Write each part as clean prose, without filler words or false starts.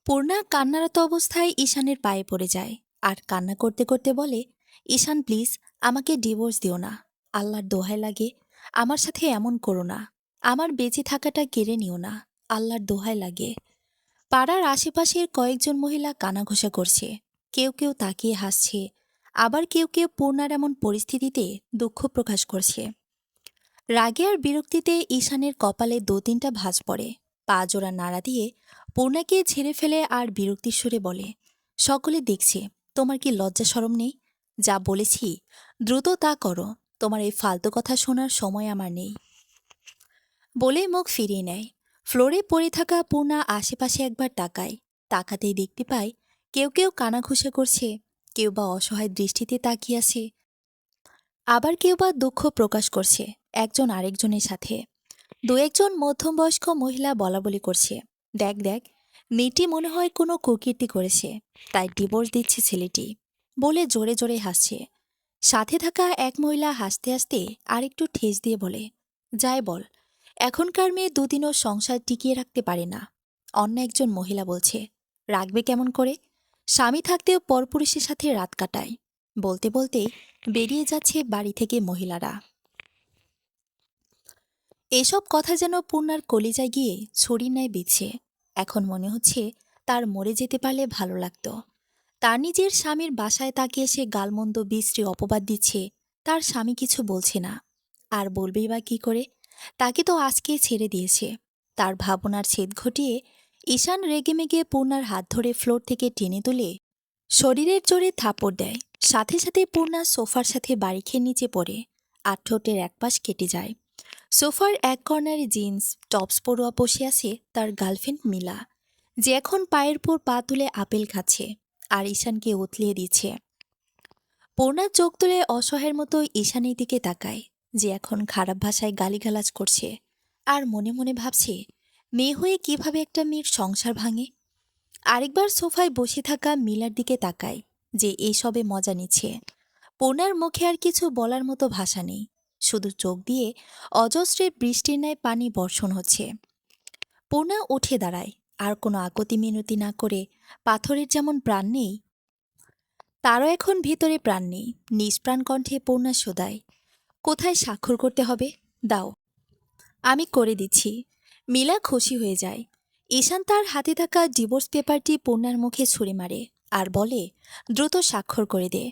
পূর্ণা কান্নারত অবস্থায় ঈশানের পায়ে পড়ে যায় আর কান্না করতে করতে বলে, ঈশান প্লিজ, আমাকে ডিভোর্স দিও না। আল্লাহর দোহাই লাগে, আমার সাথে এমন করো না। আমার বেঁচে থাকাটা কেড়ে নিও না। আল্লাহর দোহাই লাগে। পাড়ার আশেপাশের কয়েকজন মহিলা কানাঘোষা করছে। কেউ কেউ তাকিয়ে হাসছে, আবার কেউ কেউ পূর্ণার এমন পরিস্থিতিতে দুঃখ প্রকাশ করছে। রাগে আর বিরক্তিতে ঈশানের কপালে দু তিনটা ভাঁজ পড়ে। পা জোড়া নাড়া দিয়ে পূর্ণাকে ঝেড়ে ফেলে আর বিরক্তির সুরে বলে, সকলে দেখছে, তোমার কি লজ্জা শরম নেই? যা বলেছি দ্রুত তা করো। তোমার এই ফালতু কথা শোনার সময় আমার নেই। বলে মুখ ফিরিয়ে নেয়। ফ্লোরে পড়ে থাকা পূর্ণা আশেপাশে একবার তাকায়। তাকাতেই দেখতে পায় কেউ কেউ কানাঘুষা করছে, কেউ বা অসহায় দৃষ্টিতে তাকিয়ে আছে, আবার কেউ বা দুঃখ প্রকাশ করছে একজন আরেকজনের সাথে। দু একজন মধ্যমবয়স্ক মহিলা বলাবলি করছে, দেখ দেখ, মেয়েটি মনে হয় কোনো কুকীর্তি করেছে, তাই ডিভোর্স দিচ্ছে ছেলেটি, বলে জোরে জোরে হাসছে। সাথে থাকা এক মহিলা হাসতে হাসতে আরেকটু ঠেস দিয়ে বলে, যাই বল, এখনকার মেয়ে দুদিনও সংসার টিকিয়ে রাখতে পারে না। অন্য একজন মহিলা বলছে, রাখবে কেমন করে? স্বামী থাকতেও পরপুরুষের সাথে রাত কাটায়। বলতে বলতে বেরিয়ে যাচ্ছে বাড়ি থেকে মহিলারা। এসব কথা যেন পূর্ণার কলিজায় গিয়ে ছড়ির ন্যায় বিচ্ছে। এখন মনে হচ্ছে তার মরে যেতে পারলে ভালো লাগতো। তার নিজের স্বামীর বাসায় তাকিয়ে সে গালমন্দ বিশ্রী অপবাদ দিচ্ছে, তার স্বামী কিছু বলছে না। আর বলবেই বা কি করে? তাকে তো আজকেই ছেড়ে দিয়েছে। তার ভাবনার ছেদ ঘটিয়ে ঈশান রেগেমেগে পূর্ণার হাত ধরে ফ্লোর থেকে টেনে তুলে শরীরের জোরে থাপড় দেয়। সাথে সাথে পূর্ণা সোফার সাথে বাড়ি খেয়ে নিচে পড়ে, আর ঠোঁটের একপাশ কেটে যায়। সোফার এক কর্নারে জিন্স টপস পরোয়া বসে আছে তার গার্লফ্রেন্ড মিলা, যে এখন পায়ের পর পা তুলে আপেল খাচ্ছে আর ঈশানকে উতলিয়ে দিচ্ছে। পূর্ণার চোখ তুলে অসহায়ের মতো ঈশানের দিকে তাকায়, যে এখন খারাপ ভাষায় গালিগালাজ করছে, আর মনে মনে ভাবছে মেয়ে হয়ে কিভাবে একটা মেয়ের সংসার ভাঙে। আরেকবার সোফায় বসে থাকা মিলার দিকে তাকায়, যে এইসবে মজা নিচ্ছে। পূর্ণার মুখে আর কিছু বলার মতো ভাষা নেই, শুধু চোখ দিয়ে অজস্রে বৃষ্টির ন্যায় পানি বর্ষণ হচ্ছে। পূর্ণা উঠে দাঁড়ায়, আর কোনো আকতি মিনতি না করে। পাথরের যেমন প্রাণ নেই, তারও এখন ভিতরে প্রাণ নেই। নিষ্প্রাণ কণ্ঠে পূর্ণা শোধায়, কোথায় স্বাক্ষর করতে হবে? দাও, আমি করে দিচ্ছি। মিলা খুশি হয়ে যায়। ঈশান তার হাতে থাকা ডিভোর্স পেপারটি পূর্ণার মুখে ছুঁড়ে মারে আর বলে, দ্রুত স্বাক্ষর করে দে।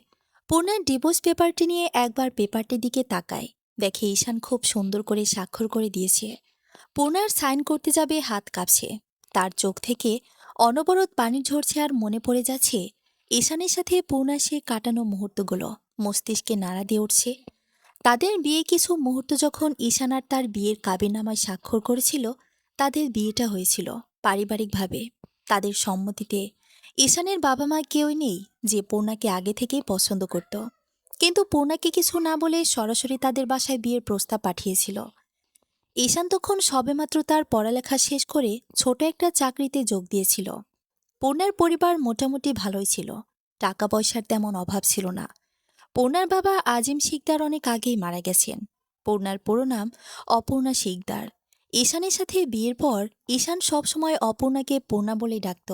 পূর্ণার ডিভোর্স পেপারটি নিয়ে একবার পেপারটির দিকে তাকায়, দেখে ঈশান খুব সুন্দর করে স্বাক্ষর করে দিয়েছে। পূর্ণার সাইন করতে যাবে, হাত কাঁপছে। তার চোখ থেকে অনবরত পানি ঝরছে আর মনে পড়ে যাচ্ছে ঈশানের সাথে পূর্ণার সে কাটানো মুহূর্তগুলো মস্তিষ্কে নাড়া দিয়ে উঠছে। তাদের বিয়ে কিছু মুহূর্ত যখন ঈশান আর তার বিয়ের কাবিননামায় স্বাক্ষর করেছিল, তাদের বিয়েটা হয়েছিল পারিবারিকভাবে, তাদের সম্মতিতে। ঈশানের বাবা মা কেউই নেই যে পূর্ণাকে আগে থেকেই পছন্দ করত, কিন্তু পূর্ণাকে কিছু না বলে সরাসরি তাদের বাসায় বিয়ের প্রস্তাব পাঠিয়েছিল। ঈশান তখন সবেমাত্র তার পড়ালেখা শেষ করে ছোট একটা চাকরিতে যোগ দিয়েছিল। পূর্ণার পরিবার মোটামুটি ভালোই ছিল, টাকা পয়সার তেমন অভাব ছিল না। পূর্ণার বাবা আজিম শিকদার অনেক আগেই মারা গেছেন। পূর্ণার পুরো নাম অপূর্ণা শিকদার। ঈশানের সাথে বিয়ের পর ঈশান সবসময় অপূর্ণাকে পূর্ণা বলেই ডাকত।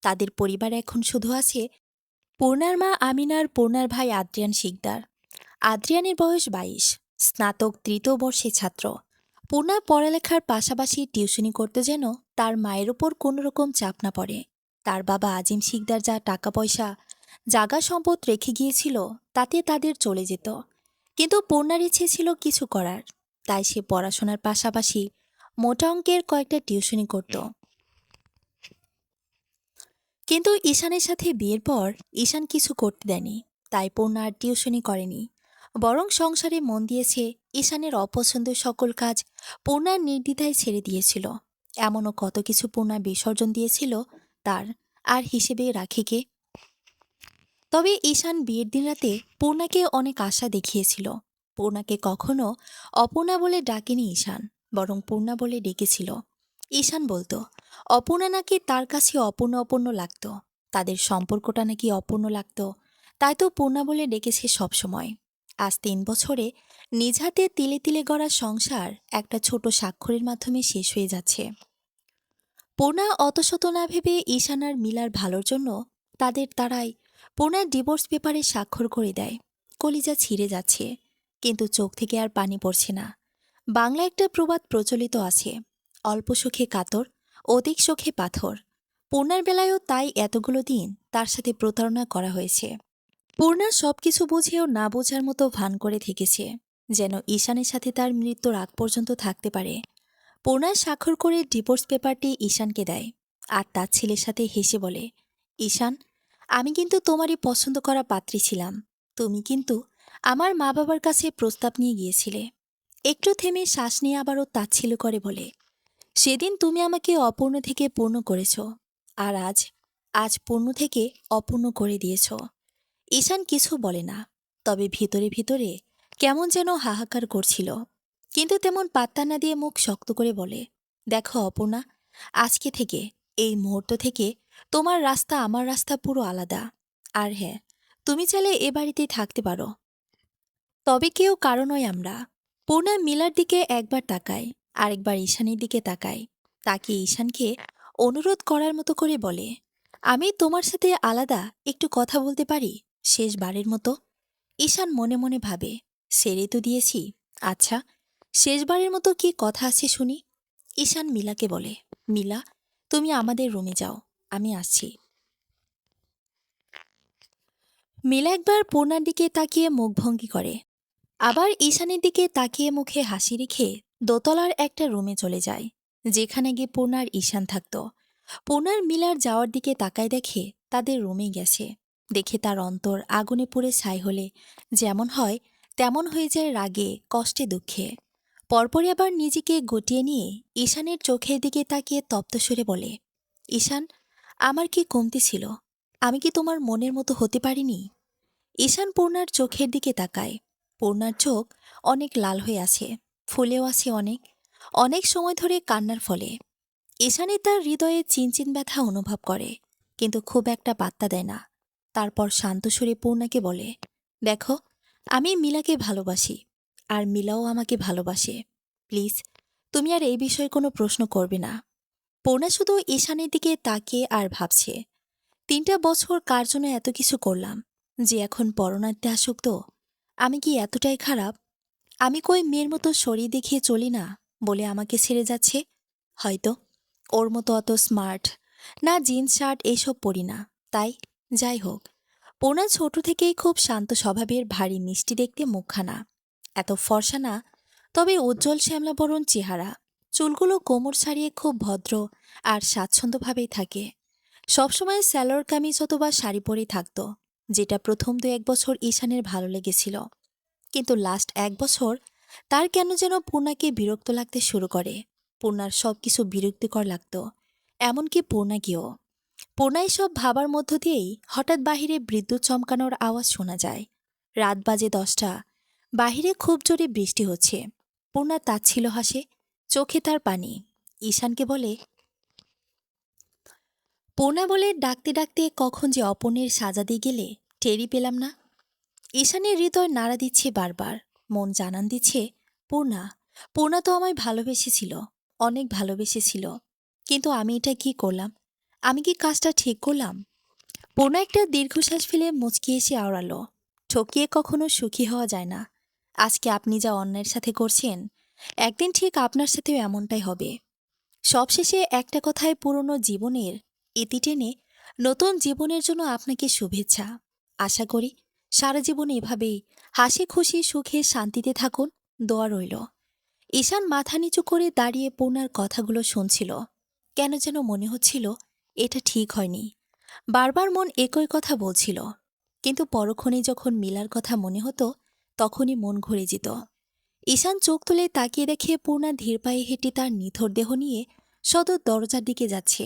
তাদের পরিবারে এখন শুধু আছে পূর্ণার মা আমিনার, পূর্ণার ভাই আদ্রিয়ান শিকদার। আদ্রিয়ানের বয়স 22, স্নাতক 3য় বর্ষের ছাত্র। পূর্ণা পড়ালেখার পাশাপাশি টিউশনি করতে যেন তার মায়ের ওপর কোনো রকম চাপ না পড়ে। তার বাবা আজিম শিকদার যা টাকা পয়সা, জাগা সম্পদ রেখে গিয়েছিল, তাতে তাদের চলে যেত। কিন্তু পূর্ণার ইচ্ছে ছিল কিছু করার, তাই সে পড়াশোনার পাশাপাশি মোটা অঙ্কের কয়েকটা টিউশনি করত। কিন্তু ঈশানের সাথে বিয়ের পর ঈশান কিছু করতে দেয়নি, তাই পূর্ণা আর টিউশনি করেনি। বরং সংসারে মন দিয়েছে। ঈশানের অপছন্দের সকল কাজ পূর্ণার নির্দ্বিধায় ছেড়ে দিয়েছিল। এমনও কত কিছু পূর্ণা বিসর্জন দিয়েছিল তার, আর হিসেবে রাখে কে? তবে ঈশান বিয়ের দিন রাতে পূর্ণাকে অনেক আশা দেখিয়েছিল। পূর্ণাকে কখনো অপূর্ণা বলে ডাকেনি ঈশান, বরং পূর্ণা বলে ডেকেছিল। ঈশান বলতো অপূর্ণা নাকি তার কাছে অপূর্ণ অপূর্ণ লাগত, তাদের সম্পর্কটা নাকি অপূর্ণ লাগত, তাই তো পূর্ণা বলে ডেকেছে সবসময়। আজ 3 বছরে নিজ হাতে তিলে তিলে গড়া সংসার একটা ছোট স্বাক্ষরের মাধ্যমে শেষ হয়ে যাচ্ছে। পূর্ণা অত শত না ভেবে ঈশান আর মিলার ভালোর জন্য তাদের তারাই পূর্ণার ডিভোর্স পেপারে স্বাক্ষর করে দেয়। কলিজা ছিঁড়ে যাচ্ছে, কিন্তু চোখ থেকে আর পানি পড়ছে না। বাংলা একটা প্রবাদ প্রচলিত আছে, অল্প সুখে কাতর, অধিক সুখে পাথর। পূর্ণার বেলায়ও তাই এতগুলো দিন তার সাথে প্রতারণা করা হয়েছে। পূর্ণা সবকিছু বুঝেও না বোঝার মতো ভান করে থেকেছে, যেন ঈশানের সাথে তার মৃত্যুর আগ পর্যন্ত থাকতে পারে। পূর্ণা স্বাক্ষর করে ডিভোর্স পেপারটি ঈশানকে দেয়, আর তার ছেলের সাথে হেসে বলে, ঈশান, আমি কিন্তু তোমারই পছন্দ করা পাত্রী ছিলাম। তুমি কিন্তু আমার মা বাবার কাছে প্রস্তাব নিয়ে গিয়েছিলে। একটু থেমে শ্বাস নিয়ে আবারও তাচ্ছিল্য করে বলে, সেদিন তুমি আমাকে অপূর্ণ থেকে পূর্ণ করেছ, আর আজ আজ পূর্ণ থেকে অপূর্ণ করে দিয়েছ। ঈশান কিছু বলে না, তবে ভিতরে ভিতরে কেমন যেন হাহাকার করছিল, কিন্তু তেমন পাত্তা না দিয়ে মুখ শক্ত করে বলে, দেখো অপূর্ণা, আজকে থেকে, এই মুহূর্ত থেকে তোমার রাস্তা আমার রাস্তা পুরো আলাদা। আর হ্যাঁ, তুমি চাইলে এ বাড়িতেই থাকতে পারো, তবে কেউ কারো নয় আমরা। পূর্ণা মিলার দিকে একবার তাকায়, আরেকবার ঈশানের দিকে তাকায়, তাকে ঈশানকে অনুরোধ করার মতো করে বলে, আমি তোমার সাথে আলাদা একটু কথা বলতে পারি, শেষবারের মতো। ঈশান মনে মনে ভাবে, ছেড়ে তো দিয়েছি, আচ্ছা শেষবারের মতো কি কথা আছে শুনি। ঈশান মিলাকে বলে, মিলা, তুমি আমাদের রুমে যাও, আমি আসছি। মিলা একবার পূর্ণার দিকে তাকিয়ে মুখভঙ্গি করে, আবার ঈশানের দিকে তাকিয়ে মুখে হাসি রেখে দোতলার একটা রুমে চলে যায়, যেখানে গিয়ে পূর্ণার ঈশান থাকত। পূর্ণার মিলার যাওয়ার দিকে তাকায় দেখে তাদের রুমে গেছে, দেখে তার অন্তর আগুনে পুড়ে ছাই হলে যেমন হয় তেমন হয়ে যায় রাগে, কষ্টে, দুঃখে। পরপরই আবার নিজেকে গুটিয়ে নিয়ে ঈশানের চোখের দিকে তাকিয়ে তপ্ত সুরে বলে, ঈশান, আমার কি কমতি ছিল? আমি কি তোমার মনের মতো হতে পারিনি? ঈশান পূর্ণার চোখের দিকে তাকায়। পূর্ণার চোখ অনেক লাল হয়ে আছে, ফুলেও আছে অনেক, অনেক সময় ধরে কান্নার ফলে। ঈশানী তার হৃদয়ে চিনচিন ব্যথা অনুভব করে, কিন্তু খুব একটা পাত্তা দেয় না। তারপর শান্ত সুরে পূর্ণাকে বলে, দেখো, আমি মিলাকে ভালোবাসি, আর মিলাও আমাকে ভালোবাসে। প্লিজ, তুমি আর এই বিষয়ে কোনো প্রশ্ন করবে না। পূর্ণা শুধু ঈশানের দিকে তাকিয়ে আর ভাবছে, 3টা বছর কার জন্য এত কিছু করলাম, যে এখন পরনাতে আসক্ত। আমি কি এতটাই খারাপ? আমি কই মেয়ের মতো শরীর দেখিয়ে চলি না বলে আমাকে ছেড়ে যাচ্ছে? হয়তো ওর মতো অত স্মার্ট না, জিন্স শার্ট এইসব পরি না, তাই। যাই হোক, পূর্ণা ছোট থেকেই খুব শান্ত স্বভাবের, ভারী মিষ্টি দেখতে মুখখানা, এত ফর্সা না, তবে উজ্জ্বল শ্যামলাবরণ চেহারা, চুলগুলো কোমর ছাড়িয়ে খুব ভদ্র আর স্বাচ্ছন্দ্যভাবেই থাকে। সবসময় স্যালোয়ার কামিজ অথবা শাড়ি পরেই থাকত, যেটা প্রথম 2-1 বছর ঈশানের ভালো লেগেছিল, কিন্তু লাস্ট 1 বছর তার কেন যেন পূর্ণাকে বিরক্ত লাগতে শুরু করে। পূর্ণার সবকিছু বিরক্তিকর লাগত, এমনকি পূর্ণাকেও। পূর্ণা এসব ভাবার মধ্য দিয়েই হঠাৎ বাহিরে বিদ্যুৎ চমকানোর আওয়াজ শোনা যায়। রাত বাজে 10টা, বাহিরে খুব জোরে বৃষ্টি হচ্ছে। পূর্ণা তাচ্ছিল হাসে, চোখে তার পানি। ঈশানকে বলে, পূর্ণা বলে ডাকতে ডাকতে কখন যে অপর্ণের সাজা দিয়ে গেলে টেরই পেলাম না। ঈশানের হৃদয় নাড়া দিচ্ছে বারবার, মন জানান দিচ্ছে, পূর্ণা, পূর্ণা তো আমায় ভালোবেসেছিল, অনেক ভালোবেসেছিল, কিন্তু আমি এটা কি করলাম? আমি কি কাজটা ঠিক করলাম? পূর্ণা একটা দীর্ঘশ্বাস ফেলে মুচকি এসে আওড়ালো, ঠকিয়ে কখনো সুখী হওয়া যায় না। আজকে আপনি যা অন্যায়ের সাথে করছেন, একদিন ঠিক আপনার সাথেও এমনটাই হবে। সবশেষে একটা কথায় পুরনো জীবনের ইতি টেনে নতুন জীবনের জন্য আপনাকে শুভেচ্ছা। আশা করি সারা জীবন এভাবেই হাসি খুশি সুখে শান্তিতে থাকুন, দোয়া রইল। ঈশান মাথা নিচু করে দাঁড়িয়ে পূর্ণার কথাগুলো শুনছিল। কেন যেন মনে হচ্ছিল এটা ঠিক হয়নি। বারবার মন একই কথা বলছিল, কিন্তু পরক্ষণে যখন মিলার কথা মনে হতো তখনই মন ঘুরে যেত। ঈশান চোখ তুলে তাকিয়ে দেখে পূর্ণা ধীর পায়ে হেঁটে তার নিথর দেহ নিয়ে সদর দরজার দিকে যাচ্ছে,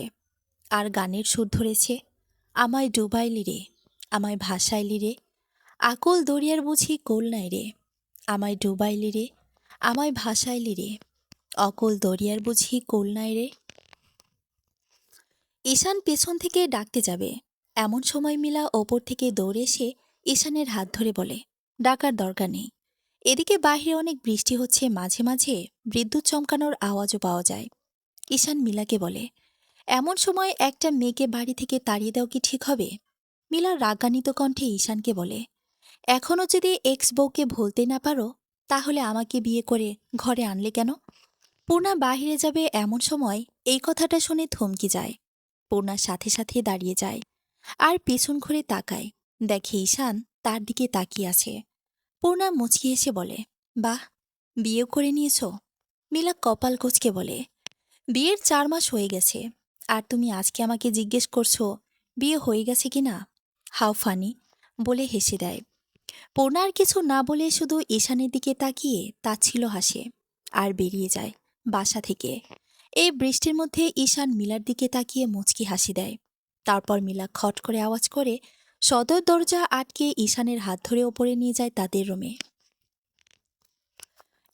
আর গানের সুর ধরেছে, আমায় ডুবাইলি রে, আমায় ভাসাইলি রে, আকুল দরিয়ার বুঝি কোল নাই রে, আমায় ডুবাইলি রে, আমায় ভাসাইলি রে, অকুল দরিয়ার বুঝি কোল নাই রে। ঈশান পেছন থেকে ডাকতে যাবে, এমন সময় মিলা ওপর থেকে দৌড়ে এসে ঈশানের হাত ধরে বলে, ডাকার দরকার নেই। এদিকে বাহিরে অনেক বৃষ্টি হচ্ছে, মাঝে মাঝে বিদ্যুৎ চমকানোর আওয়াজও পাওয়া যায়। ঈশান মিলাকে বলে, এমন সময় একটা মেয়েকে বাড়ি থেকে তাড়িয়ে দেওয়া কি ঠিক হবে? মিলা রাগান্বিত কণ্ঠে ঈশানকে বলে, এখনও যদি এক্স বউকে ভুলতে না পারো, তাহলে আমাকে বিয়ে করে ঘরে আনলে কেন? পূর্ণা বাহিরে যাবে এমন সময় এই কথাটা শুনে থমকে যায়। পূর্ণার সাথে সাথে দাঁড়িয়ে যায় আর পেছন ঘুরে তাকায়। দেখে ঈশান তার দিকে তাকিয়ে আছে। পূর্ণা মুচকি এসে বলে, বাহ, বিয়ে করে নিয়েছ? মিলা কপাল কুঁচকে বলে, বিয়ের 4 মাস হয়ে গেছে, আর তুমি আজকে আমাকে জিজ্ঞেস করছো বিয়ে হয়ে গেছে কিনা? হাউ ফানি, বলে হেসে দেয়। পূর্ণা আর কিছু না বলে শুধু ঈশানের দিকে তাকিয়ে তাচ্ছিল্য হাসে আর বেরিয়ে যায় বাসা থেকে। এই বৃষ্টির মধ্যে ঈশান মিলার দিকে তাকিয়ে মুচকি হাসি দেয়। তারপর মিলা খট করে আওয়াজ করে সদর দরজা আটকে ঈশানের হাত ধরে ওপরে নিয়ে যায় তাদের রুমে।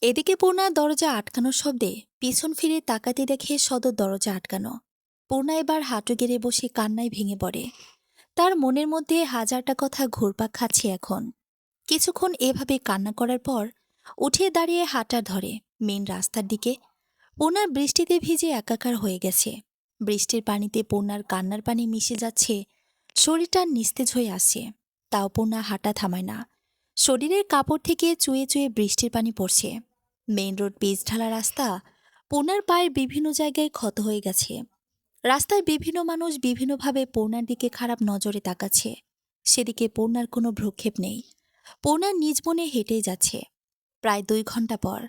এদিকে পূর্ণা দরজা আটকানোর শব্দে পিছন ফিরে তাকাতে দেখে সদর দরজা আটকানো। পূর্ণা এবার হাঁটু গেড়ে বসে কান্নায় ভেঙে পড়ে। তার মনের মধ্যে হাজারটা কথা ঘুরপাক খাচ্ছে এখন। কিছুক্ষণ এভাবে কান্না করার পর উঠে দাঁড়িয়ে হাঁটা ধরে মেন রাস্তার দিকে। পূর্ণার বৃষ্টিতে ভিজে একাকার হয়ে গেছে। বৃষ্টির পানিতে পূর্ণার কান্নার পানি মিশে যাচ্ছে, শরীরটা নিস্তেজ হয়ে আসছে। তাও পূর্ণা হাঁটা থামায় না। শরীরের কাপড় থেকে চুয়ে চুয়ে বৃষ্টির পানি পড়ছে। মেইন রোড পিচ ঢালা রাস্তা, পূর্ণার পায়ের বিভিন্ন জায়গায় ক্ষত হয়ে গেছে। রাস্তায় বিভিন্ন মানুষ বিভিন্নভাবে পূর্ণার দিকে খারাপ নজরে তাকাচ্ছে। সেদিকে পূর্ণার কোনো ভ্রুক্ষেপ নেই। পূর্ণা নিজ মনে হেঁটেই যাচ্ছে। প্রায় 2 ঘন্টা পর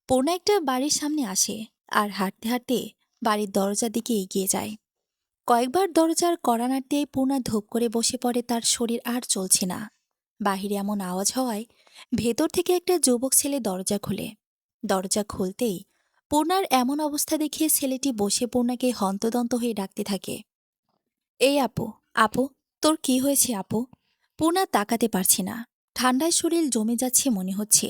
পূর্ণা একটা বাড়ির সামনে আসে আর হাঁটতে হাঁটতে বাড়ির দরজার দিকে এগিয়ে যায়। কয়েকবার দরজার কড়া নাড়তেই পূর্ণা ধূপ করে বসে পড়ে। তার শরীর আর চলছে না। বাহিরে এমন আওয়াজ হওয়ায় ভেতর থেকে একটা যুবক ছেলে দরজা খোলে। দরজা খুলতেই পূর্ণার এমন অবস্থা দেখে ছেলেটি বসে পূর্ণাকে হন্তদন্ত হয়ে ডাকতে থাকে, এই আপু, আপু, তোর কি হয়েছে আপু? পূর্ণা তাকাতে পারছে না। ঠান্ডায় শরীর জমে যাচ্ছে মনে হচ্ছে।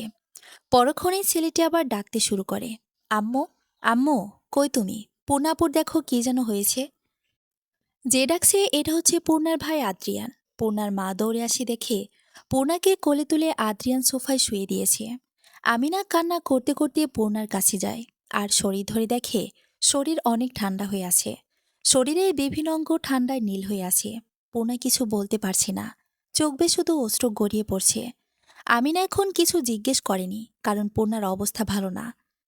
পরক্ষণেই ছেলেটি আবার ডাকতে শুরু করে, আম্মু, আম্মু, কই তুমি? পূর্ণাপুর দেখো কি যেন হয়েছে। যে ডাকছে এটা হচ্ছে পূর্ণার ভাই আদ্রিয়ান। পূর্ণার মা দৌড়ে আসি দেখে পূর্ণাকে কোলে তুলে আদ্রিয়ান সোফায় শুয়ে দিয়েছে। আমিনা কান্না করতে করতে পূর্ণার কাছে যায় আর শরীর ধরে দেখে শরীর অনেক ঠান্ডা হয়ে আছে। শরীরের বিভিন্ন অঙ্গ ঠান্ডায় নীল হয়ে আছে। পূর্ণা কিছু বলতে পারছে না, চোখ বেয়ে শুধু অশ্রু গড়িয়ে পড়ছে। আমিনা এখন কিছু জিজ্ঞেস করেনি, কারণ পূর্ণার অবস্থা ভালো না।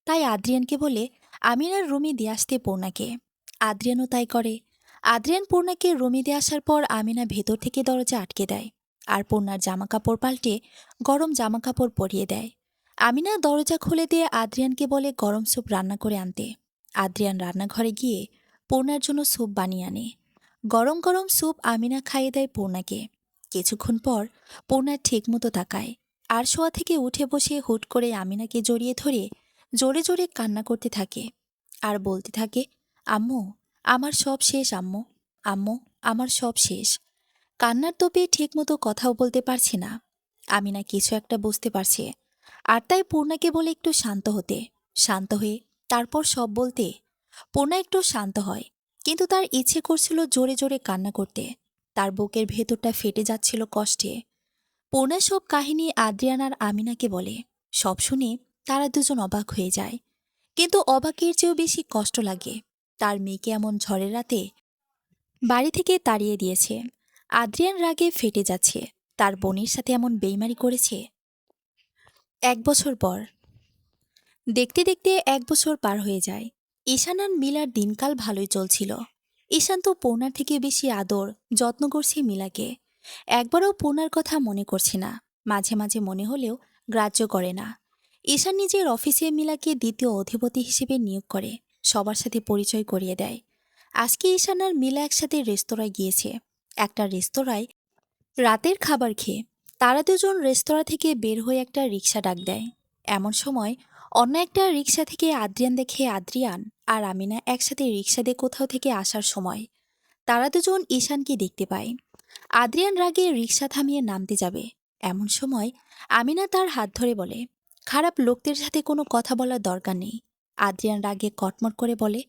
তাই আদ্রিয়ানকে বলে আমিনার রুমে দিয়ে আসতে পূর্ণাকে। আদ্রিয়ানও তাই করে। আদ্রিয়ান পূর্ণাকে রুমে দিয়ে আসার পর আমিনা ভেতর থেকে দরজা আটকে দেয় আর পূর্ণার জামাকাপড় পাল্টে গরম জামাকাপড় পরিয়ে দেয়। আমিনা দরজা খুলে দিয়ে আদ্রিয়ানকে বলে গরম স্যুপ রান্না করে আনতে। আদ্রিয়ান রান্নাঘরে গিয়ে পূর্ণার জন্য স্যুপ বানিয়ে আনে। গরম গরম স্যুপ আমিনা খাইয়ে দেয় পূর্ণাকে। কিছুক্ষণ পর পূর্ণা ঠিকমতো তাকায় আর শোয়া থেকে উঠে বসে হুট করে আমিনাকে জড়িয়ে ধরে জোরে জোরে কান্না করতে থাকে আর বলতে থাকে, আম্মু, আমার সব শেষ আম্মু, আম্মু, আমার সব শেষ। কান্নার তোপে ঠিকমতো কথাও বলতে পারছে না। আমিনা কিছু একটা বুঝতে পারছে আর তাই পূর্ণাকে বলে একটু শান্ত হতে। শান্ত হয়ে তারপর সব বলতে পূর্ণা একটু শান্ত হয়, কিন্তু তার ইচ্ছে করছিল জোরে জোরে কান্না করতে। তার বুকের ভেতরটা ফেটে যাচ্ছিল কষ্টে। পূর্ণা সব কাহিনী আদ্রিয়ান আর আমিনাকে বলে। সব শুনে তারা দুজন অবাক হয়ে যায়, কিন্তু অবাকের চেয়েও বেশি কষ্ট লাগে। তার মেয়েকে এমন ঝড়ের রাতে বাড়ি থেকে তাড়িয়ে দিয়েছে। আদ্রিয়ান রাগে ফেটে যাচ্ছে। তার বোনের সাথে এমন বেইমানি করেছে। 1 বছর পর দেখতে দেখতে 1 বছর পার হয়ে যায়। ঈশান আর মিলার দিনকাল ভালোই চলছিল। ঈশান তো পূর্ণার থেকে বেশি আদর যত্ন করছে মিলাকে। একবারও পূর্ণার কথা মনে করছে না। মাঝে মাঝে মনে হলেও গ্রাহ্য করে না। ঈশান নিজের অফিসে মিলাকে দ্বিতীয় অধিপতি হিসেবে নিয়োগ করে সবার সাথে পরিচয় করিয়ে দেয়। আজকে ঈশান আর মিলা একসাথে রেস্তোরাঁয় গিয়েছে। একটা রেস্তোরাঁয় রাতের খাবার খেয়ে তারা দুজন রেস্তোরাঁ থেকে বের হয়ে একটা রিক্সা ডাক দেয়। এমন সময় অন্য একটা রিক্সা থেকে আদ্রিয়ান দেখে আদ্রিয়ান আর আমিনা একসাথে রিক্সা দিয়ে কোথাও থেকে আসার সময় তারা দুজন ঈশানকে দেখতে পায়। আদ্রিয়ান রাগে রিক্সা থামিয়ে নামতে যাবে। এমন সময় আমিনা তার হাত ধরে বলে, খারাপ লোকদের সাথে কোনো কথা বলার দরকার নেই। আদ্রিয়ান রাগে কটমট করে বলে,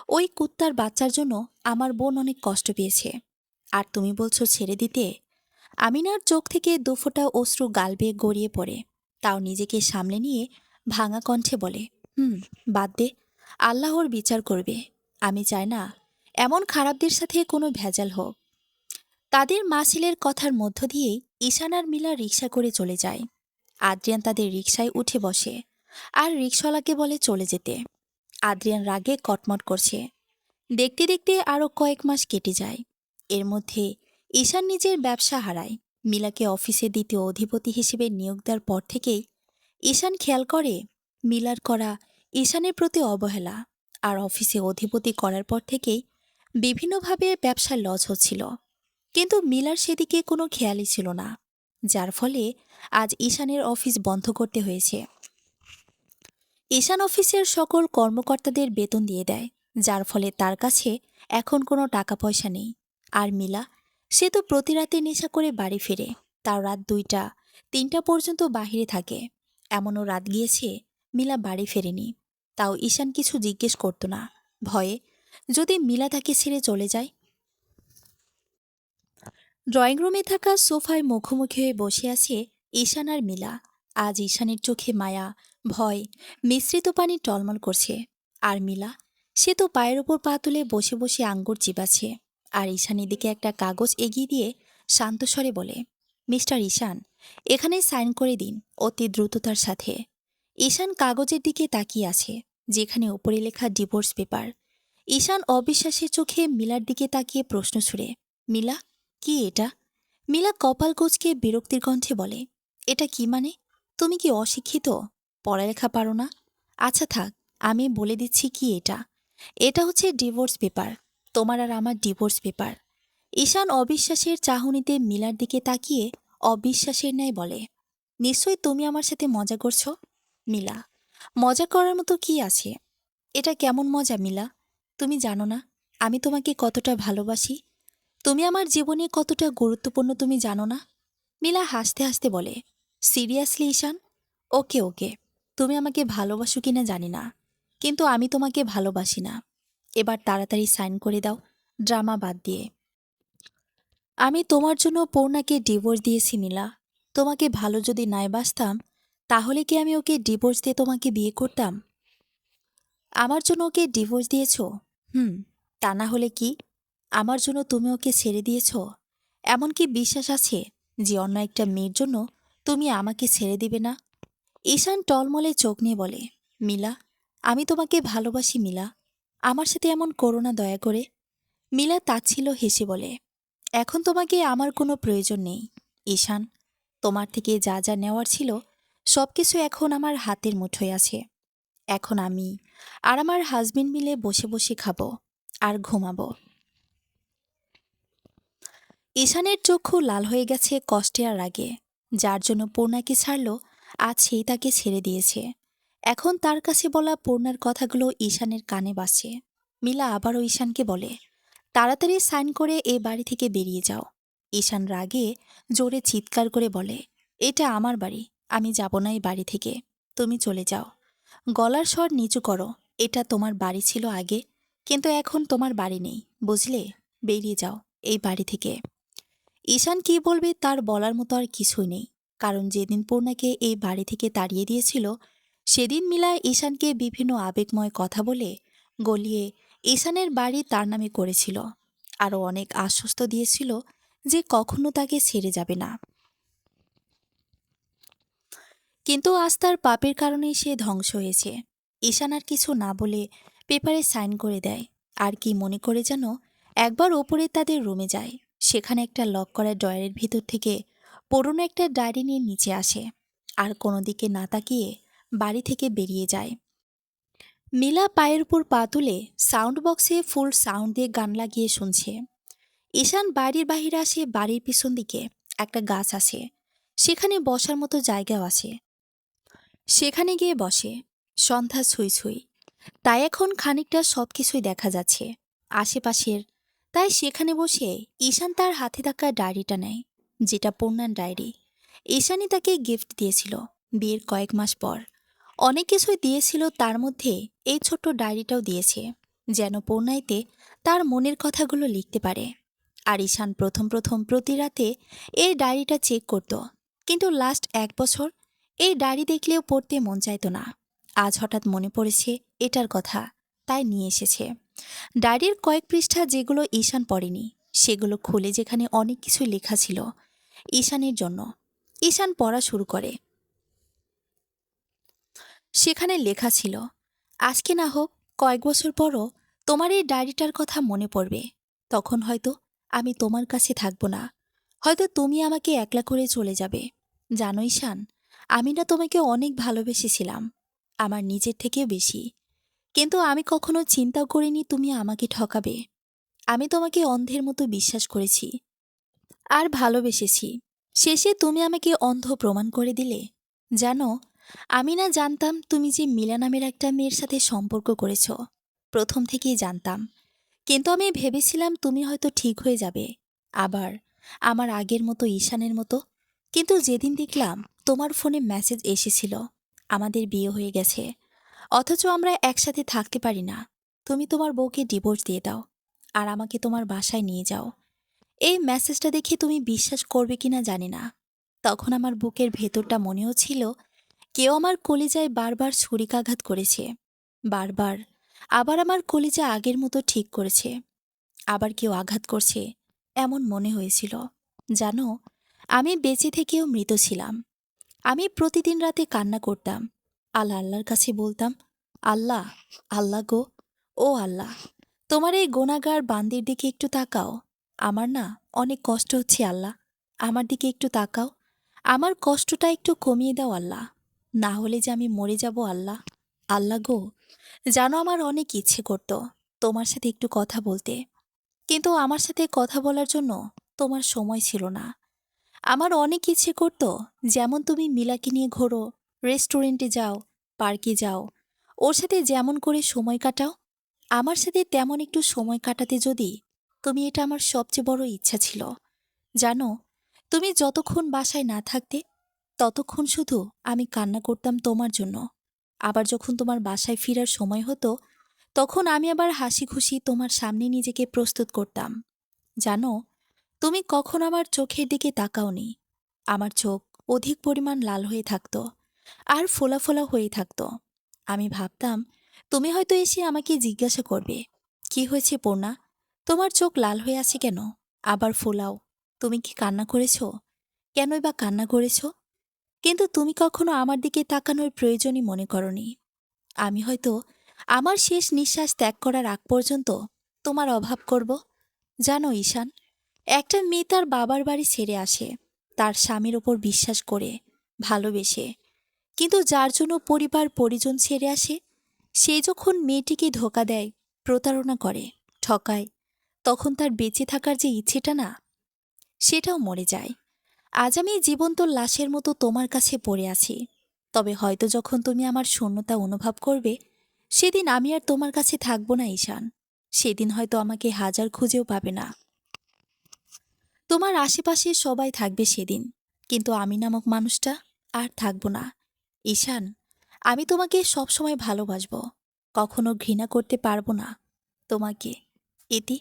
ওই কুত্তার বাচ্চার জন্য আমার বোন অনেক কষ্ট পেয়েছে, আর তুমি বলছো ছেড়ে দিতে? আমিনার চোখ থেকে 2 ফোঁটা অশ্রু গাল বেয়ে গড়িয়ে পড়ে। তাও নিজেকে সামলে নিয়ে ভাঙা কণ্ঠে বলে, বাদ দে, আল্লাহর বিচার করবে। আমি চাই না এমন খারাপদের সাথে কোনো ভেজাল হোক। তাদের মা ছেলের কথার মধ্য দিয়েই ঈশান আর মিলা রিকশা করে চলে যায়। আদ্রিয়ান তাদের রিকশায় উঠে বসে আর রিকশাওয়ালাকে বলে চলে যেতে। আদ্রিয়ান রাগে কটমট করছে। দেখতে দেখতে আরও কয়েক মাস কেটে যায়। এর মধ্যে ঈশান নিজের ব্যবসা হারায়। মিলাকে অফিসে দ্বিতীয় অধিপতি হিসেবে নিয়োগ দেওয়ার পর থেকেই ঈশান খেয়াল করে মিলার করা ঈশানের প্রতি অবহেলা। আর অফিসে অধিপতি করার পর থেকেই বিভিন্নভাবে ব্যবসায় লস হচ্ছিল, কিন্তু মিলার সেদিকে কোনো খেয়ালই ছিল না, যার ফলে আজ ঈশানের অফিস বন্ধ করতে হয়েছে। ঈশান অফিসের সকল কর্মকর্তাদের বেতন দিয়ে দেয়, যার ফলে তার কাছে এখন কোনো টাকা পয়সা নেই। আর মিলা, সে তো প্রতি রাতে নেশা করে বাড়ি ফিরে। তার রাত 2টা 3টা পর্যন্ত বাহিরে থাকে। এমনও রাত গিয়েছে মিলা বাড়ি ফেরেনি, তাও ঈশান কিছু জিজ্ঞেস করত না, ভয়ে যদি মিলা তাকে ছেড়ে চলে যায়। ড্রয়িং রুমে থাকা সোফায় মুখোমুখি হয়ে বসে আছে ঈশান আর মিলা। আজ ঈশানের চোখে মায়া, ভয় মিশ্রিত পানি টলমল করছে। আর মিলা, সে তো পায়ের ওপর পা তুলে বসে বসে আঙ্গুর চিবাচ্ছে। আর ঈশানের দিকে একটা কাগজ এগিয়ে দিয়ে শান্ত স্বরে বলে, মিস্টার ঈশান, এখানে সাইন করে দিন অতি দ্রুততার সাথে। ঈশান কাগজের দিকে তাকিয়ে আছে, যেখানে ওপরে লেখা ডিভোর্স পেপার। ঈশান অবিশ্বাসের চোখে মিলার দিকে তাকিয়ে প্রশ্ন ছুড়ে, মিলা, কি এটা? মিলা কপাল কুঁচকে বিরক্তির কণ্ঠে বলে, এটা কি মানে? তুমি কি অশিক্ষিত? পড়ালেখা পারো না? আচ্ছা থাক, আমি বলে দিচ্ছি কি এটা। এটা হচ্ছে ডিভোর্স পেপার, তোমার আর আমার ডিভোর্স পেপার। ঈশান অবিশ্বাসের চাহনিতে মিলার দিকে তাকিয়ে অবিশ্বাসের ন্যায় বলে, নিশ্চয়ই তুমি আমার সাথে মজা করছো। মিলা, মজা করার মতো কি আছে? এটা কেমন মজা মিলা? তুমি জানো না আমি তোমাকে কতটা ভালোবাসি? তুমি আমার জীবনে কতটা গুরুত্বপূর্ণ তুমি জানো না? মিলা হাসতে হাসতে বলে, সিরিয়াসলি ঈশান? ওকে ওকে, তুমি আমাকে ভালোবাসো কিনা জানি না, কিন্তু আমি তোমাকে ভালোবাসি না। এবার তাড়াতাড়ি সাইন করে দাও, ড্রামা বাদ দিয়ে। আমি তোমার জন্য পূর্ণাকে ডিভোর্স দিয়েছি মিলা। তোমাকে ভালো যদি নাই বাসতাম, তাহলে কি আমি ওকে ডিভোর্স দিয়ে তোমাকে বিয়ে করতাম? আমার জন্য ওকে ডিভোর্স দিয়েছ? হুম, তা না হলে কি? আমার জন্য তুমি ওকে ছেড়ে দিয়েছ? এমনকি বিশ্বাস আছে যে অন্য একটা মেয়ের জন্য তুমি আমাকে ছেড়ে দিবে না? ঈশান টলমলে চোখ নিয়ে বলে, মিলা, আমি তোমাকে ভালোবাসি মিলা, আমার সাথে এমন করো না দয়া করে। মিলা তাচ্ছিল্য হেসে বলে, এখন তোমাকে আমার কোনো প্রয়োজন নেই ঈশান। তোমার থেকে যা যা নেওয়ার ছিল সবকিছু এখন আমার হাতের মুঠোয় আছে। এখন আমি আর আমার হাজবেন্ড মিলে বসে বসে খাবো আর ঘুমাবো। ঈশানের চক্ষু লাল হয়ে গেছে কষ্টে আর রাগে। যার জন্য পূর্ণাকে ছাড়ল, আজ সেই তাকে ছেড়ে দিয়েছে। এখন তার কাছে বলা পূর্ণার কথাগুলো ঈশানের কানে বাজছে। মিলা আবারও ঈশানকে বলে, তাড়াতাড়ি সাইন করে এ বাড়ি থেকে বেরিয়ে যাও। ঈশান রাগে জোরে চিৎকার করে বলে, এটা আমার বাড়ি, আমি যাব না এই বাড়ি থেকে, তুমি চলে যাও। গলার স্বর নিচু করো, এটা তোমার বাড়ি ছিল আগে, কিন্তু এখন তোমার বাড়ি নেই, বুঝলে? বেরিয়ে যাও এই বাড়ি থেকে। ঈশান কি বলবে তার বলার মতো আর কিছুই নেই, কারণ যেদিন পূর্ণাকে এই বাড়ি থেকে তাড়িয়ে দিয়েছিল সেদিন মিলা ঈশানকে বিভিন্ন আবেগময় কথা বলে গলিয়ে ঈশানের বাড়ি তার নামে করেছিল। আরও অনেক আশ্বস্ত দিয়েছিল যে কখনো তাকে ছেড়ে যাবে না। কিন্তু আজ তার পাপের কারণেই সে ধ্বংস হয়েছে। ঈশান আর কিছু না বলে পেপারে সাইন করে দেয়। আর কি মনে করে যেন একবার ওপরে তাদের রুমে যায়। সেখানে একটা লক করা ড্রয়ারের ভিতর থেকে পুরনো একটা ডায়েরি নিয়ে নিচে আসে। আর কোনো দিকে না তাকিয়ে বাড়ি থেকে বেরিয়ে যায়। মিলা পায়ের উপর পা তুলে সাউন্ড বক্সে ফুল সাউন্ড দিয়ে গান লাগিয়ে শুনছে। ঈশান বাড়ির বাহিরে আসে। বাড়ির পিছন দিকে একটা গাছ আছে, সেখানে বসার মতো জায়গাও আছে। সেখানে গিয়ে বসে। সন্ধ্যা ছুঁই ছুঁই, তাই এখন খানিকটা সবকিছুই দেখা যাচ্ছে আশেপাশের। তাই সেখানে বসে ঈশান তার হাতে থাকা ডায়েরিটা নেয়, যেটা পূর্ণার ডায়েরি। ঈশানই তাকে গিফট দিয়েছিল বিয়ের কয়েক মাস পর। অনেক কিছুই দিয়েছিল, তার মধ্যে এই ছোট্ট ডায়েরিটাও দিয়েছে, যেন পূর্ণাইতে তার মনের কথাগুলো লিখতে পারে। আর ঈশান প্রথম প্রথম প্রতি রাতে এই ডায়েরিটা চেক করত, কিন্তু লাস্ট 1 বছর এই ডায়েরি দেখলেও পড়তে মন চাইত না। আজ হঠাৎ মনে পড়েছে এটার কথা, তাই নিয়ে এসেছে। ডায়েরির কয়েক পৃষ্ঠা যেগুলো ঈশান পড়েনি সেগুলো খুলে যেখানে অনেক কিছু লেখা ছিল ঈশানের জন্য। ঈশান পড়া শুরু করে। সেখানে লেখা ছিল, আজকে না হোক কয়েক বছর পরও তোমার এই ডায়েরিটার কথা মনে পড়বে। তখন হয়তো আমি তোমার কাছে থাকব না, হয়তো তুমি আমাকে একলা করে চলে যাবে। জানো ঈশান, আমি না তোমাকে অনেক ভালোবেসেছিলাম, আমার নিজের থেকেও বেশি। কিন্তু আমি কখনো চিন্তাও করিনি তুমি আমাকে ঠকাবে। আমি তোমাকে অন্ধের মতো বিশ্বাস করেছি আর ভালোবেসেছি। শেষে তুমি আমাকে অন্ধ প্রমাণ করে দিলে। জানো, আমি না জানতাম তুমি যে মিলা নামের একটা মেয়ের সাথে সম্পর্ক করেছ। প্রথম থেকেই জানতাম, কিন্তু আমি ভেবেছিলাম তুমি হয়তো ঠিক হয়ে যাবে, আবার আমার আগের মতো ঈশানের মতো। কিন্তু যেদিন দেখলাম তোমার ফোনে মেসেজ এসেছিল আমাদের বিয়ে হয়ে গেছে, অথচ আমরা একসাথে থাকতে পারি না, তুমি তোমার বউকে ডিভোর্স দিয়ে দাও আর আমাকে তোমার বাসায় নিয়ে যাও। এই মেসেজটা দেখে তুমি বিশ্বাস করবে কিনা জানি না, তখন আমার বুকের ভেতরটা মনে হচ্ছিল কেউ আমার কলিজায় বারবার ছুরিকাঘাত করেছে, বারবার। আবার আমার কলিজা আগের মতো ঠিক করেছে, আবার কেউ আঘাত করছে, এমন মনে হয়েছিল। জানো, আমি বেঁচে থেকেও মৃত ছিলাম। আমি প্রতিদিন রাতে কান্না করতাম, আল্লাহর কাছে বলতাম, আল্লাহ, আল্লাহ গো, ও আল্লাহ, তোমার এই গোনাগার বান্দির দিকে একটু তাকাও। আমার না অনেক কষ্ট হচ্ছে আল্লাহ, আমার দিকে একটু তাকাও। আমার কষ্টটা একটু কমিয়ে দাও আল্লাহ, না হলে যে আমি মরে যাব আল্লাহ। আল্লাহ গো, জানো আমার অনেক ইচ্ছে করত তোমার সাথে একটু কথা বলতে, কিন্তু আমার সাথে কথা বলার জন্য তোমার সময় ছিল না। আমার অনেক ইচ্ছে করত যেমন তুমি মিলাকে নিয়ে ঘোরো, রেস্টুরেন্টে যাও, পার্কে যাও, ওর সাথে যেমন করে সময় কাটাও, আমার সাথে তেমন একটু সময় কাটাতে যদি তুমি, এটা আমার সবচেয়ে বড় ইচ্ছা ছিল। জানো, তুমি যতক্ষণ বাসায় না থাকতে ততক্ষণ শুধু আমি কান্না করতাম তোমার জন্য। আবার যখন তোমার বাসায় ফেরার সময় হতো তখন আমি আবার হাসি খুশি তোমার সামনে নিজেকে প্রস্তুত করতাম। জানো, তুমি কখন আমার চোখের দিকে তাকাওনি। আমার চোখ অধিক পরিমাণ লাল হয়ে থাকতো আর ফোলা ফোলা হয়ে থাকতো। আমি ভাবতাম তুমি হয়তো এসে আমাকে জিজ্ঞাসা করবে, কি হয়েছে পূর্ণা, তোমার চোখ লাল হয়ে আছে কেন, আবার ফোলাও, তুমি কি কান্না করেছ, কেনই বা কান্না করেছ? কিন্তু তুমি কখনো আমার দিকে তাকানোর প্রয়োজনই মনে করনি। আমি হয়তো আমার শেষ নিঃশ্বাস ত্যাগ করার আগ পর্যন্ত তোমার অভাব করব। জানো ঈশান, একটা মেয়ে তার বাবার বাড়ি ছেড়ে আসে তার স্বামীর ওপর বিশ্বাস করে, ভালোবেসে, কিন্তু যার জন্য পরিবার পরিজন ছেড়ে আসে সে যখন মেয়েটিকে ধোঁকা দেয়, প্রতারণা করে, ঠকায়, তখন তার বেঁচে থাকার যে ইচ্ছেটা না, সেটাও মরে যায়। আজ আমি জীবন্ত লাশের মতো তোমার কাছে পড়ে আছি, তবে হয়তো যখন তুমি আমার শূন্যতা অনুভব করবে সেদিন আমি আর তোমার কাছে থাকবো না ঈশান। সেদিন হয়তো আমাকে হাজার খুঁজেও পাবে না, তোমার আশেপাশে সবাই থাকবে সেদিন, কিন্তু আমি নামক মানুষটা আর থাকবো না। ঈশান, আমি তোমাকে সবসময় ভালোবাসবো, কখনো ঘৃণা করতে পারবো না তোমাকে। এটি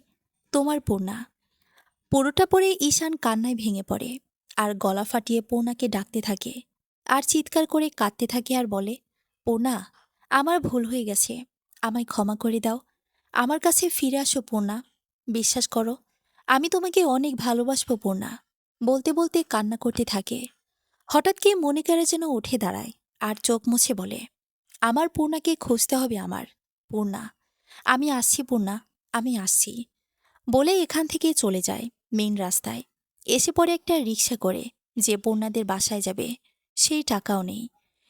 তোমার পূর্ণা। পুরোটা পড়ে ঈশান কান্নায় ভেঙে পড়ে আর গলা ফাটিয়ে পূর্ণাকে ডাকতে থাকে আর চিৎকার করে কাঁদতে থাকে আর বলে, পূর্ণা, আমার ভুল হয়ে গেছে, আমায় ক্ষমা করে দাও, আমার কাছে ফিরে আসো পূর্ণা, বিশ্বাস করো আমি তোমাকে অনেক ভালোবাসবো পূর্ণা। বলতে বলতে কান্না করতে থাকে। হঠাৎ কি মনে করে যেন উঠে দাঁড়ায় আর চোখ মুছে বলে, আমার পূর্ণাকে খুঁজতে হবে আমার। পূর্ণা, আমি আসছি পূর্ণা, আমি আসছি, বলে এখান থেকে চলে যায় মেইন রাস্তায়। এসে পড়ে একটা রিকশা করে যে পূর্ণাদের বাসায় যাবে, সেই টাকাও নেই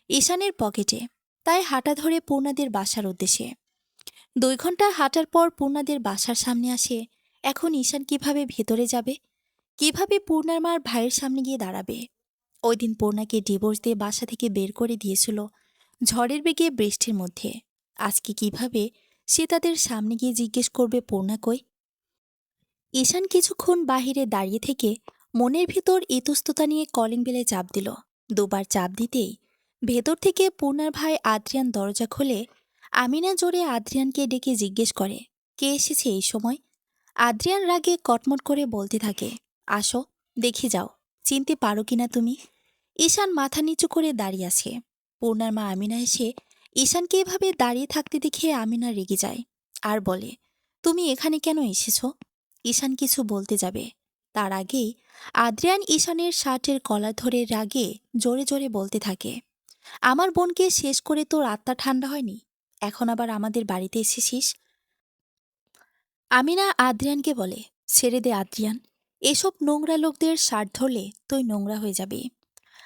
ঈশানের পকেটে, তাই হাঁটা ধরে পূর্ণাদের বাসার উদ্দেশ্যে। 2 ঘন্টা হাঁটার পর পূর্ণাদের বাসার সামনে আসে। এখন ঈশান কিভাবে ভেতরে যাবে, কিভাবে পূর্ণার মার ভাইয়ের সামনে গিয়ে দাঁড়াবে? ওই দিন পূর্ণাকে ডিভোর্স দিয়ে বাসা থেকে বের করে দিয়েছিল ঝড়ের বেগে, বৃষ্টির মধ্যে। আজকে কিভাবে সে তাদের সামনে গিয়ে জিজ্ঞেস করবে পূর্ণা কই? ঈশান কিছুক্ষণ বাহিরে দাঁড়িয়ে থেকে মনের ভিতর ইতস্ততা নিয়ে কলিং বেলে চাপ দিল। 2বার চাপ দিতেই ভেতর থেকে পূর্ণার ভাই আদ্রিয়ান দরজা খোলে। আমিনা জোরে আদ্রিয়ানকে ডেকে জিজ্ঞেস করে, কে এসেছে এই সময়? আদ্রিয়ান রাগে কটমট করে বলতে থাকে, আসো, দেখে যাও, চিনতে পারো কিনা তুমি। ঈশান মাথা নিচু করে দাঁড়িয়ে আছে। পূর্ণার মা আমিনা এসে ঈশানকে এভাবে দাঁড়িয়ে থাকতে দেখে আমিনা রেগে যায় আর বলে, তুমি এখানে কেন এসেছ? ঈশান কিছু বলতে যাবে, তার আগেই আদ্রিয়ান ঈশানের শার্টের কলার ধরে রাগে জোরে জোরে বলতে থাকে, আমার বোনকে শেষ করে তোর আত্মা ঠান্ডা হয়নি? এখন আবার আমাদের বাড়িতে এসেছিস? আমিনা আদ্রিয়ানকে বলে, ছেড়ে দে আদ্রিয়ান, এসব নোংরা লোকদের শার্ট ধরলে তুই নোংরা হয়ে যাবি।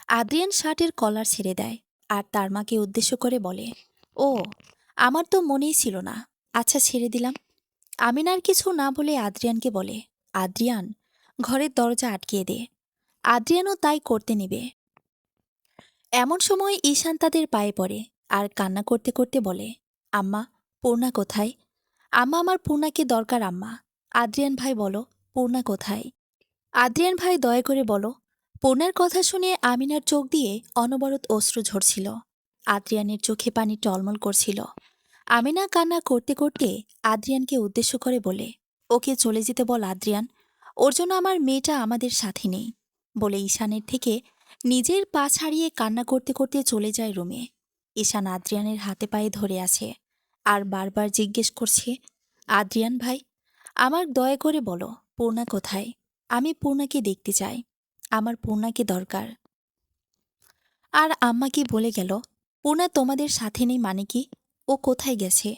আদ্রিয়ান শার্টের কলার ছেড়ে দেয় আর তার মাকে উদ্দেশ্য করে বলে, ও, আমার তো মনেই ছিল না, আচ্ছা ছেড়ে দিলাম। আমিনার কিছু না বলে আদ্রিয়ানকে বলে, আদ্রিয়ান, ঘরের দরজা আটকিয়ে দে। আদ্রিয়ানও তাই করতে নিবে। এমন সময় ঈশান তাদের পায়ে পড়ে আর কান্না করতে করতে বলে, আম্মা, পূর্ণা কোথায়? আম্মা, আমার পূর্ণাকে দরকার আম্মা। আদ্রিয়ান ভাই বলো, পূর্ণা কোথায়? আদ্রিয়ান ভাই দয়া করে বলো। পূর্ণার কথা শুনে আমিনার চোখ দিয়ে অনবরত অশ্রু ঝরছিল। আদ্রিয়ানের চোখে পানি টলমল করছিল। আমিনা কান্না করতে করতে আদ্রিয়ানকে উদ্দেশ্য করে বলে, ওকে চলে যেতে বল আদ্রিয়ান, ওর জন্য আমার মেয়েটা আমাদের সাথে নেই। বলে ঈশানের থেকে নিজের পা ছাড়িয়ে কান্না করতে করতে চলে যায় রুমে। ঈশান আদ্রিয়ানের হাতে পায়ে ধরে আছে আর বারবার জিজ্ঞেস করছে, আদ্রিয়ান ভাই, আমার দয়া করে বলো, পূর্ণা কোথায়? আমি পূর্ণাকে দেখতে চাই, আমার পূর্ণাকে দরকার। আর আম্মা কি বলে গেল, পূর্ণা তোমাদের সাথে নেই মানে কি? ও কোথায় গেছে?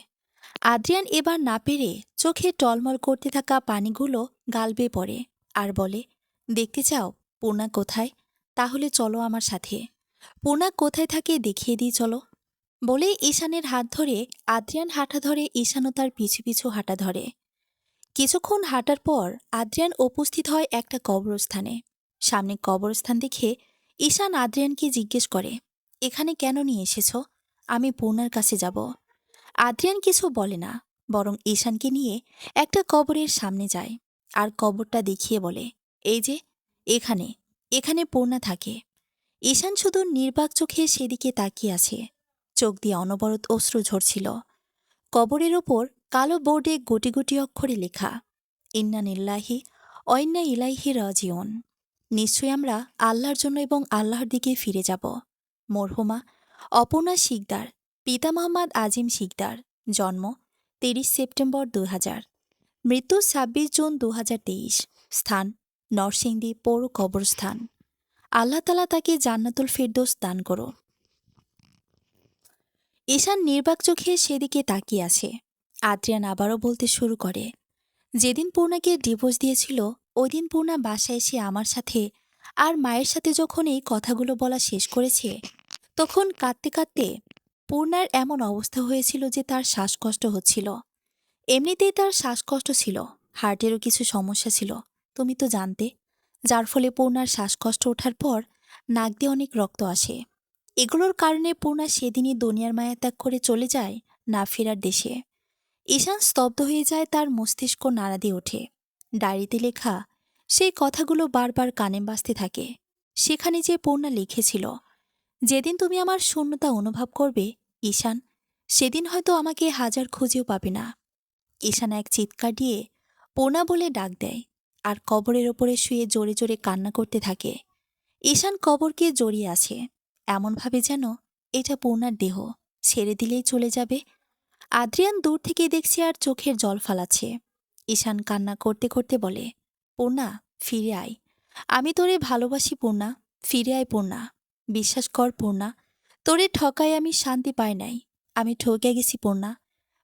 আদ্রিয়ান এবার না পেরে চোখে টলমল করতে থাকা পানিগুলো গাল বেয়ে পড়ে আর বলে, দেখতে চাও পূর্ণা কোথায়? তাহলে চলো আমার সাথে। পূর্ণা কোথায় থাকে দেখিয়ে দিই চলো। বলে ঈশানের হাত ধরে আদ্রিয়ান হাঁটা ধরে, ঈশানও তার পিছু পিছু হাঁটা ধরে। কিছুক্ষণ হাঁটার পর আদ্রিয়ান উপস্থিত হয় একটা কবরস্থানে। সামনে কবরস্থান দেখে ঈশান আদ্রিয়ানকে জিজ্ঞেস করে, এখানে কেন নিয়ে এসেছ? আমি পূর্ণার কাছে যাব। আদ্রিয়ান কিছু বলে না, বরং ঈশানকে নিয়ে একটা কবরের সামনে যায় আর কবরটা দেখিয়ে বলে, এই যে এখানে, এখানে পূর্ণা থাকে। ঈশান শুধু নির্বাক চোখে সেদিকে তাকিয়ে আছে। চোখ দিয়ে অনবরত অশ্রু ঝরছিল। কবরের ওপর কালো বোর্ডে গুটি গুটি অক্ষরে লেখা, ইন্না নিল্লাহি অইন্না ইলাইহি রাজিউন। নিশ্চয়ই আমরা আল্লাহর জন্য এবং আল্লাহর দিকে ফিরে যাব। মরহুমা অপর্ণা শিকদার, পিতা মোহাম্মদ আজিম শিকদার, জন্ম ৩০ সেপ্টেম্বর ২০০০, মৃত্যু ২৬ জুন ২০২৩, স্থান নরসিংদী পৌর কবরস্থান। আল্লাহ তালা তাকে জান্নাতুল ফেরদৌস দান করো। ঈশান নির্বাক চোখে সেদিকে তাকিয়ে আছে। আদ্রিয়ান আবারও বলতে শুরু করে, যেদিন পূর্ণাকে ডিভোর্স দিয়েছিল ওই দিন পূর্ণা বাসায় এসে আমার সাথে আর মায়ের সাথে যখন এই কথাগুলো বলা শেষ করেছে, তখন কাঁদতে কাঁদতে পূর্ণার এমন অবস্থা হয়েছিল যে তার শ্বাসকষ্ট হচ্ছিল। এমনিতেই তার শ্বাসকষ্ট ছিল, হার্টেরও কিছু সমস্যা ছিল, তুমি তো জানতে, যার ফলে পূর্ণার শ্বাসকষ্ট ওঠার পর নাক দিয়ে অনেক রক্ত আসে। এগুলোর কারণে পূর্ণা সেদিনই দুনিয়ার মায়া ত্যাগ করে চলে যায় না ফেরার দেশে। ঈশান স্তব্ধ হয়ে যায়, তার মস্তিষ্ক নাড়া দিয়ে ওঠে। ডায়েরিতে লেখা সেই কথাগুলো বারবার কানে বাজতে থাকে। সেখানে যে পূর্ণা লিখেছিল, যেদিন তুমি আমার শূন্যতা অনুভব করবে ঈশান, সেদিন হয়তো আমাকে হাজার খুঁজেও পাবে না। ঈশান এক চিৎকার দিয়ে পূর্ণা বলে ডাক দেয় আর কবরের ওপরে শুয়ে জোরে জোরে কান্না করতে থাকে। ঈশান কবরকে জড়িয়ে আছে, এমনভাবে যেন এটা পূর্ণার দেহ, ছেড়ে দিলেই চলে যাবে। আদ্রিয়ান দূর থেকে দেখছে আর চোখের জল ফালাচ্ছে। ঈশান কান্না করতে করতে বলে, পূর্ণা, ফিরে আয়, আমি তোরে ভালোবাসি পূর্ণা, ফিরে আয় পূর্ণা, বিশ্বাস কর পূর্ণা, তোরে ঠকায় আমি শান্তি পাই নাই, আমি ঠকে গেছি পূর্ণা।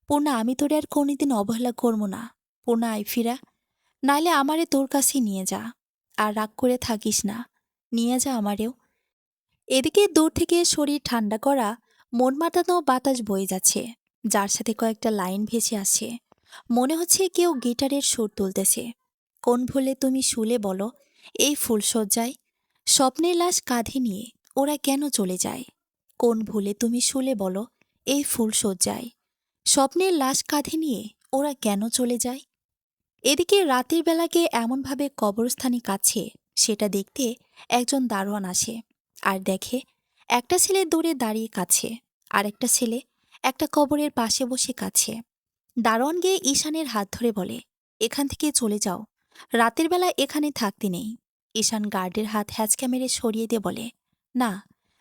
পূর্ণা, আমি তোরে আর কোনোদিন অবহেলা করব না। পূর্ণা, আয় ফিরা, নাইলে আমারে তোর কাছে নিয়ে যা, আর রাগ করে থাকিস না, নিয়ে যা আমারেও। এদিকে দূর থেকে শরীর ঠান্ডা করা মন মাতানো বাতাস বয়ে যাচ্ছে, যার সাথে কয়েকটা লাইন ভেসে আসছে। মনে হচ্ছে কেউ গিটারের সুর তুলতেছে। কোন ভুলে তুমি শুলে বলো এই ফুলশয্যায়, স্বপ্নের লাশ কাঁধে নিয়ে ওরা কেন চলে যায়? কোন ভুলে তুমি শুলে বলো এই ফুলশয্যায়, স্বপ্নের লাশ কাঁধে নিয়ে ওরা কেন চলে যায়? এদিকে রাতের বেলাকে এমনভাবে কবরস্থানে কাছে সেটা দেখতে একজন দারোয়ান আসে আর দেখে একটা ছেলে দূরে দাঁড়িয়ে কাছে আর একটা ছেলে একটা কবরের পাশে বসে কাছে। দারোয়ান গিয়ে ঈশানের হাত ধরে বলে, এখান থেকে চলে যাও, রাতের বেলা এখানে থাকতে নেই। ঈশান গার্ডের হাত হ্যাঁচকা মেরে সরিয়ে দিয়ে বলে, না,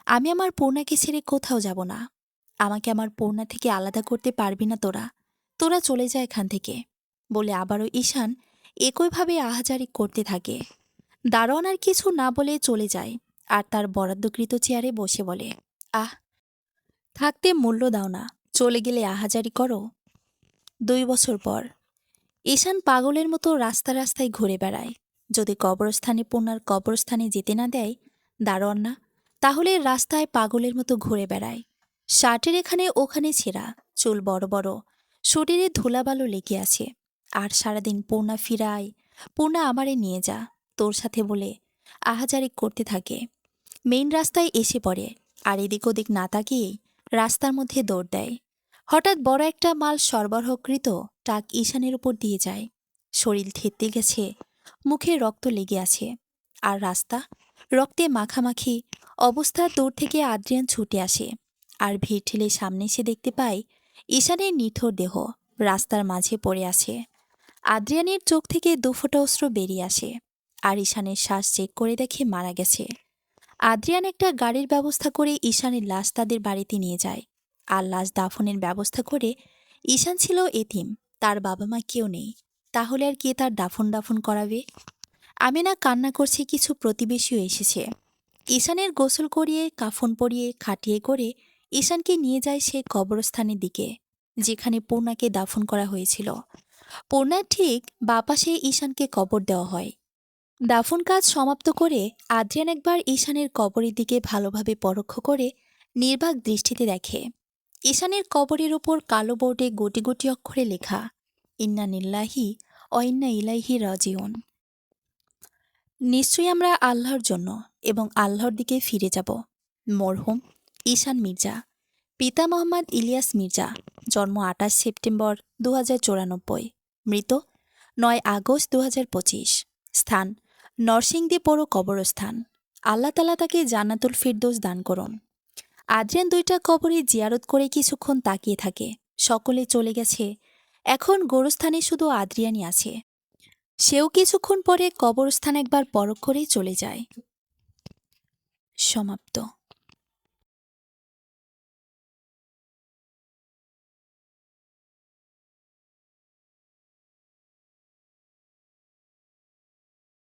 আমি আমার পূর্ণাকে ছেড়ে কোথাও যাব না। আমাকে আমার পূর্ণা থেকে আলাদা করতে পারবি না তোরা, তোরা চলে যা এখান থেকে। বলে আবারও ঈশান একইভাবে আহাজারি করতে থাকে। দারোয়ান আর কিছু না বলে চলে যায় আর তার বরাদ্দকৃত চেয়ারে বসে বলে, আহ, থাকতে মূল্য দাও না, চলে গেলে আহাজারি করো। 2 বছর পর ঈশান পাগলের মতো রাস্তা রাস্তায় ঘুরে বেড়ায়। যদি কবরস্থানে পূর্ণার কবরস্থানে যেতে না দেয় দারোয়ান না, তাহলে রাস্তায় পাগলের মতো ঘুরে বেড়ায়। শার্টের এখানে ওখানে ছেঁড়া, চুল বড় বড়, শরীরে ধুলাবালু লেগে আছে। আর সারাদিন পূর্ণা ফিরায়, পূর্ণা আমারে নিয়ে যা, তোর সাথে বলে আহাজারি করতে থাকে। মেইন রাস্তায় এসে পড়ে আর এদিক ওদিক না তাকিয়েই রাস্তার মধ্যে দৌড় দেয়। হঠাৎ বড় একটা মাল সরবরাহকৃত ট্রাক ঈশানের উপর দিয়ে যায়। শরীর থেততে গেছে, মুখে রক্ত লেগে আছে আর রাস্তা রক্তে মাখামাখি অবস্থা। দূর থেকে আদ্রিয়ান ছুটে আসে আর ভিড় ঠেলে সামনে এসে দেখতে পায় ঈশানের নিথর দেহ রাস্তার মাঝে পড়ে আছে। আদ্রিয়ানের চোখ থেকে 2 ফোঁটা অশ্রু বেরিয়ে আসে আর ঈশানের শ্বাস চেক করে দেখে মারা গেছে। আদ্রিয়ান একটা গাড়ির ব্যবস্থা করে ঈশানের লাশ তাদের বাড়িতে নিয়ে যায় আর লাশ দাফনের ব্যবস্থা করে। ঈশান ছিল এতিম, তার বাবা মা কেউ নেই, তাহলে আর কে তার দাফন করাবে? আমিনা কান্না করছে, কিছু প্রতিবেশীও এসেছে। ঈশানের গোসল করিয়ে কাফন পরিয়ে খাটিয়ে করে ঈশানকে নিয়ে যায় সে কবরস্থানের দিকে যেখানে পূর্ণাকে দাফন করা হয়েছিল। পূর্ণার ঠিক বাপাশে ঈশানকে কবর দেওয়া হয়। দাফন কাজ সমাপ্ত করে আদ্রিয়ান একবার ঈশানের কবরের দিকে ভালোভাবে পরোক্ষ করে নির্বাক দৃষ্টিতে দেখে। ঈশানের কবরের ওপর কালো বোর্ডে গুটি গুটি অক্ষরে লেখা, ইন্না নিল্লাহি অ ইন্না ইলাইহি রাজিউন। নিশ্চয়ই আমরা আল্লাহর জন্য এবং আল্লাহর দিকে ফিরে যাব। মরহুম ঈশান মির্জা, পিতা মোহাম্মদ ইলিয়াস মির্জা, জন্ম 28 সেপ্টেম্বর 2094, মৃত 9 আগস্ট 2025, স্থান নরসিংদী পৌর কবরস্থান। আল্লাহ তালা তাকে জান্নাতুল ফিরদৌস দান করুন। আদ্রিয়ান 2টা কবরে জিয়ারত করে কিছুক্ষণ তাকিয়ে থাকে। সকলে চলে গেছে, এখন গোরস্থানে শুধু আদ্রিয়ানই আছে। সেও কিছুক্ষণ পরে কবরস্থান একবার পরখ করে চলে যায়। সমাপ্ত।